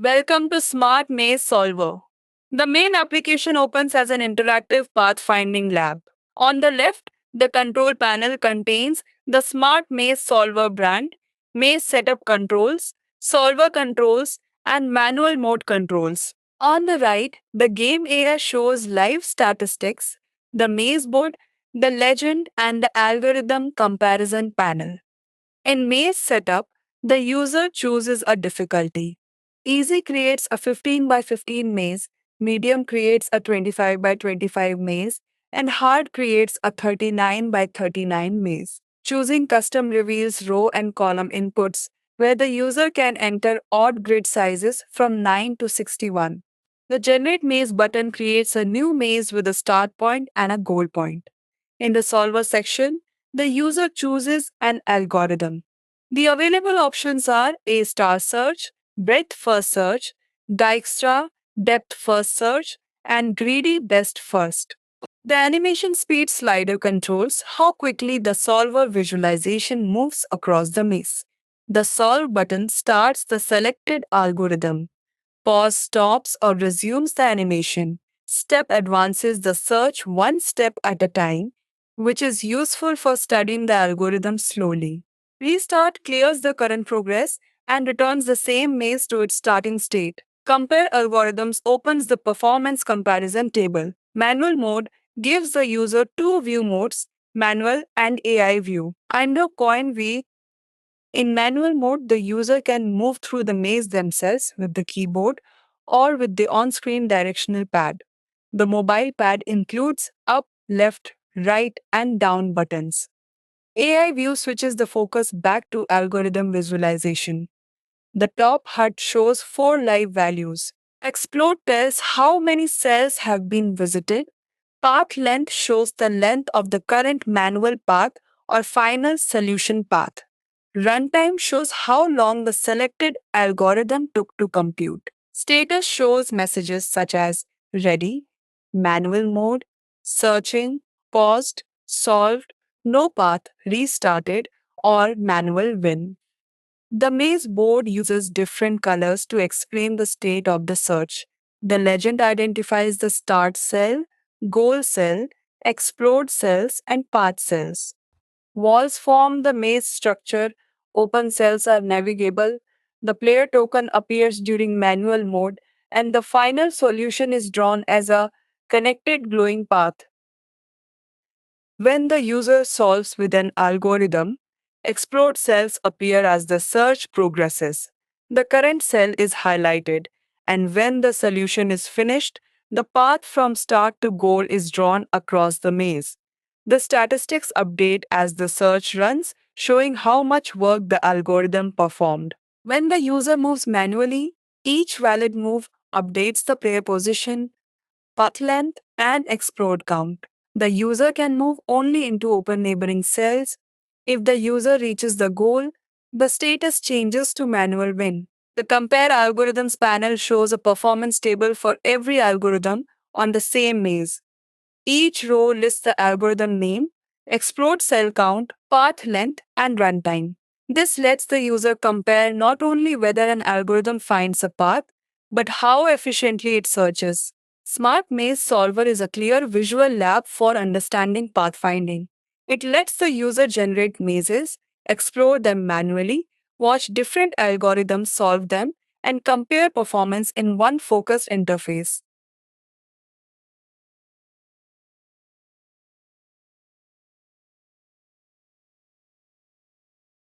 Welcome to Smart Maze Solver. The main application opens as an interactive pathfinding lab. On the left, the control panel contains the Smart Maze Solver brand, maze setup controls, solver controls, and manual mode controls. On the right, the game AI shows live statistics, the maze board, the legend, and the algorithm comparison panel. In maze setup, the user chooses a difficulty. Easy creates a 15 by 15 maze, medium creates a 25 by 25 maze, and hard creates a 39 by 39 maze. Choosing custom reveals row and column inputs, where the user can enter odd grid sizes from 9 to 61. The Generate Maze button creates a new maze with a start point and a goal point. In the Solver section, the user chooses an algorithm. The available options are A star search, breadth first search, Dijkstra, depth first search, and greedy best first. The animation speed slider controls how quickly the solver visualization moves across the maze. The Solve button starts the selected algorithm. Pause stops or resumes the animation. Step advances the search one step at a time, which is useful for studying the algorithm slowly. Restart clears the current progress and returns the same maze to its starting state. Compare algorithms opens the performance comparison table. Manual mode gives the user two view modes, manual and AI view. Under Coin V, in manual mode, the user can move through the maze themselves with the keyboard or with the on screen directional pad. The mobile pad includes up, left, right, and down buttons. AI view switches the focus back to algorithm visualization. The top HUD shows four live values. Explode tells how many cells have been visited. Path length shows the length of the current manual path or final solution path. Runtime shows how long the selected algorithm took to compute. Status shows messages such as ready, manual mode, searching, paused, solved, no path, restarted, or manual win. The maze board uses different colors to explain the state of the search. The legend identifies the start cell, goal cell, explode cells, and path cells. Walls form the maze structure, open cells are navigable, the player token appears during manual mode, and the final solution is drawn as a connected glowing path. When the user solves with an algorithm, explode cells appear as the search progresses. The current cell is highlighted, and when the solution is finished, the path from start to goal is drawn across the maze. The statistics update as the search runs, showing how much work the algorithm performed. When the user moves manually, each valid move updates the player position, path length, and explode count. The user can move only into open neighboring cells. If the user reaches the goal, the status changes to manual win. The Compare Algorithms panel shows a performance table for every algorithm on the same maze. Each row lists the algorithm name, explode cell count, path length, and runtime. This lets the user compare not only whether an algorithm finds a path, but how efficiently it searches. Smart Maze Solver is a clear visual lab for understanding pathfinding. It lets the user generate mazes, explore them manually, watch different algorithms solve them, and compare performance in one focused interface.